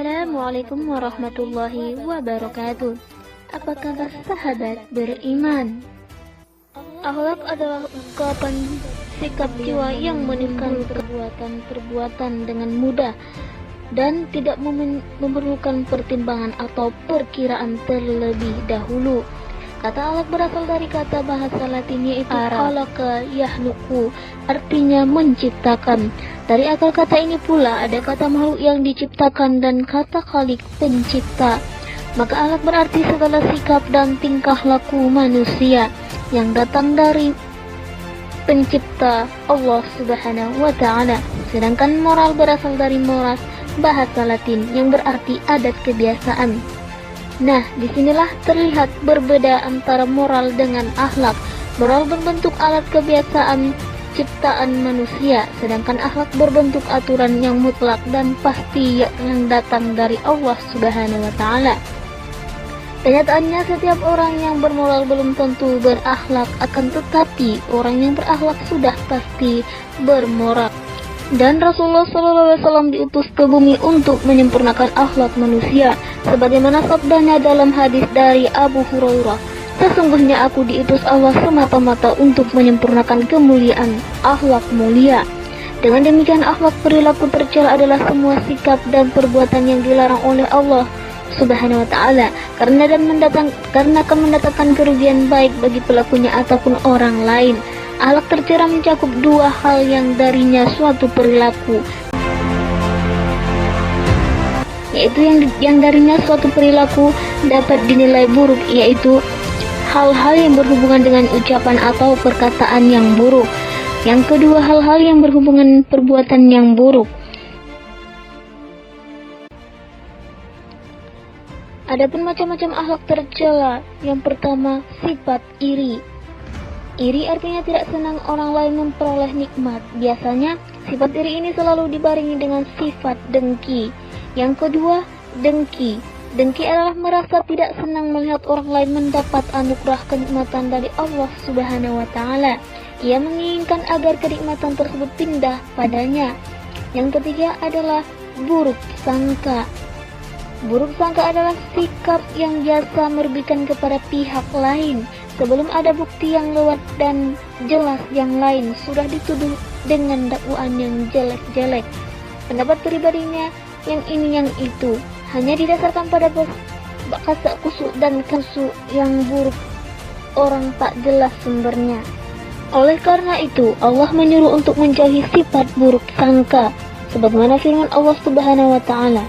Assalamualaikum warahmatullahi wabarakatuh. Apa kabar sahabat beriman? Akhlak adalah ungkapan sikap jiwa yang menimbulkan perbuatan dengan mudah dan tidak memerlukan pertimbangan atau perkiraan terlebih dahulu. Kata akhlak berasal dari kata bahasa Latin yaitu khalaqa yakhluqu, artinya menciptakan. Dari akal kata ini pula ada kata makhluk yang diciptakan dan kata khaliq pencipta. Maka akhlak berarti segala sikap dan tingkah laku manusia yang datang dari pencipta Allah Subhanahu wa ta'ala. Sedangkan moral berasal dari moral bahasa Latin yang berarti adat kebiasaan. Nah, disinilah terlihat berbeda antara moral dengan akhlak. Moral berbentuk alat kebiasaan ciptaan manusia, sedangkan akhlak berbentuk aturan yang mutlak dan pasti yang datang dari Allah Subhanahu wa ta'ala. Kenyataannya setiap orang yang bermoral belum tentu berakhlak, akan tetapi orang yang berakhlak sudah pasti bermoral. Dan Rasulullah SAW diutus ke bumi untuk menyempurnakan akhlak manusia, sebagaimana sabdanya dalam hadis dari Abu Hurairah, sesungguhnya aku diutus Allah semata-mata untuk menyempurnakan kemuliaan akhlak mulia. Dengan demikian akhlak perilaku tercela adalah semua sikap dan perbuatan yang dilarang oleh Allah Subhanahu wa ta'ala, karena akan mendatangkan kerugian baik bagi pelakunya ataupun orang lain. Akhlak tercela mencakup dua hal yang darinya suatu perilaku, yaitu yang darinya suatu perilaku dapat dinilai buruk, yaitu hal-hal yang berhubungan dengan ucapan atau perkataan yang buruk. Yang kedua, hal-hal yang berhubungan perbuatan yang buruk. Adapun macam-macam akhlak tercela, yang pertama sifat iri. Iri artinya tidak senang orang lain memperoleh nikmat. Biasanya sifat iri ini selalu dibarengi dengan sifat dengki. Yang kedua, dengki. Dengki adalah merasa tidak senang melihat orang lain mendapat anugerah kenikmatan dari Allah Subhanahu wa ta'ala. Ia menginginkan agar kenikmatan tersebut pindah padanya. Yang ketiga adalah buruk sangka. Buruk sangka adalah sikap yang biasa merugikan kepada pihak lain. Sebelum ada bukti yang lewat dan jelas yang lain sudah dituduh dengan dakwaan yang jelek-jelek. Pendapat pribadinya yang ini yang itu hanya didasarkan pada kasak kusuk dan kusuk yang buruk, orang tak jelas sumbernya. Oleh karena itu Allah menyuruh untuk menjauhi sifat buruk sangka, sebagaimana firman Allah Subhanahu wa ta'ala,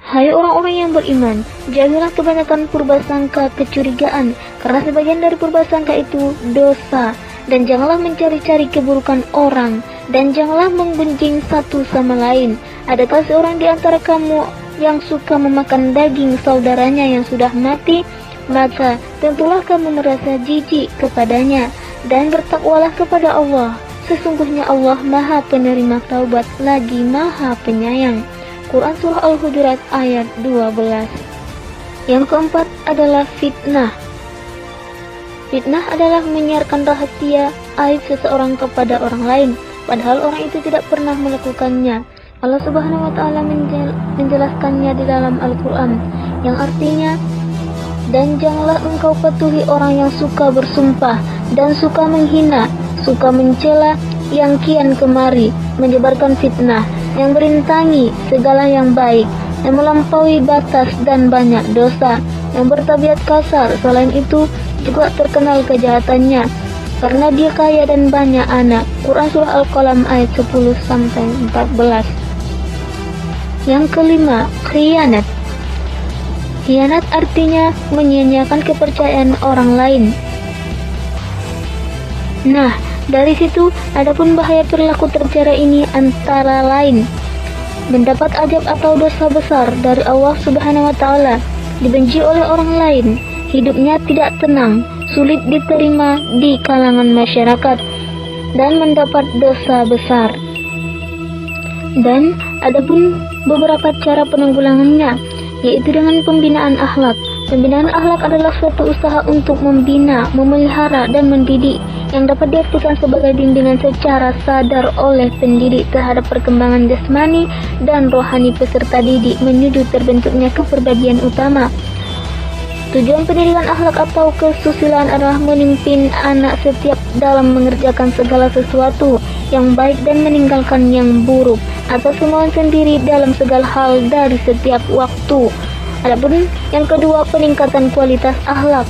hai orang-orang yang beriman, jauhilah kebanyakan purbasangka kecurigaan, karena sebagian dari purbasangka itu dosa. Dan janganlah mencari-cari keburukan orang, dan janganlah menggunjing satu sama lain. Adakah seorang di antara kamu yang suka memakan daging saudaranya yang sudah mati? Maka tentulah kamu merasa jijik kepadanya, dan bertakwalah kepada Allah. Sesungguhnya Allah Maha Penerima Taubat lagi Maha Penyayang. Quran Surah Al-Hujurat ayat 12. Yang keempat adalah fitnah. Fitnah adalah menyiarkan rahasia aib seseorang kepada orang lain, padahal orang itu tidak pernah melakukannya. Allah Subhanahu wa ta'ala menjelaskannya di dalam Al-Quran, yang artinya, dan janganlah engkau patuhi orang yang suka bersumpah dan suka menghina, suka mencela, yang kian kemari menyebarkan fitnah, yang berintangi segala yang baik, yang melampaui batas dan banyak dosa, yang bertabiat kasar. Selain itu juga terkenal kejahatannya, karena dia kaya dan banyak anak. Quran Surah Al-Qalam ayat 10-14. Yang kelima, khianat. Khianat artinya menyia-nyiakan kepercayaan orang lain. Nah, dari situ adapun bahaya perilaku tercela ini antara lain mendapat azab atau dosa besar dari Allah Subhanahu wa ta'ala, dibenci oleh orang lain, hidupnya tidak tenang, sulit diterima di kalangan masyarakat, dan mendapat dosa besar. Dan adapun beberapa cara penanggulangannya, yaitu dengan pembinaan akhlak. Pembinaan akhlak adalah suatu usaha untuk membina, memelihara, dan mendidik yang dapat diartikan sebagai bimbingan secara sadar oleh pendidik terhadap perkembangan jasmani dan rohani peserta didik menuju terbentuknya kepribadian utama. Tujuan pendidikan akhlak atau kesusilaan adalah memimpin anak setiap dalam mengerjakan segala sesuatu yang baik dan meninggalkan yang buruk atas kemauan sendiri dalam segala hal dari setiap waktu. Adapun yang kedua, peningkatan kualitas akhlak,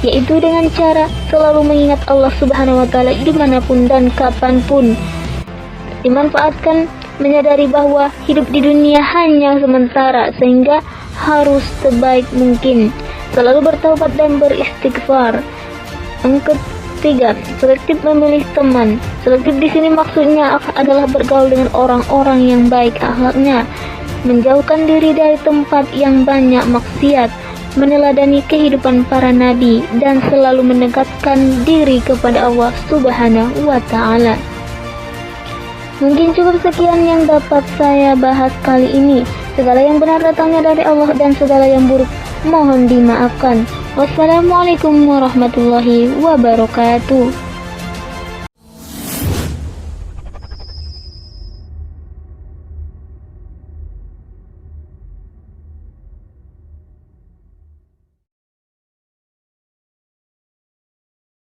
yaitu dengan cara selalu mengingat Allah Subhanahu wa Ta'ala dimanapun dan kapanpun. Dimanfaatkan menyadari bahwa hidup di dunia hanya sementara, sehingga harus sebaik mungkin selalu bertaubat dan beristighfar. Yang ketiga, selektif memilih teman. Selektif di sini maksudnya adalah bergaul dengan orang-orang yang baik akhlaknya, menjauhkan diri dari tempat yang banyak maksiat, meneladani kehidupan para nabi, dan selalu mendekatkan diri kepada Allah Subhanahu wa Ta'ala. Mungkin cukup sekian yang dapat saya bahas kali ini. Segala yang benar datangnya dari Allah dan segala yang buruk mohon dimaafkan. Wassalamualaikum warahmatullahi wabarakatuh.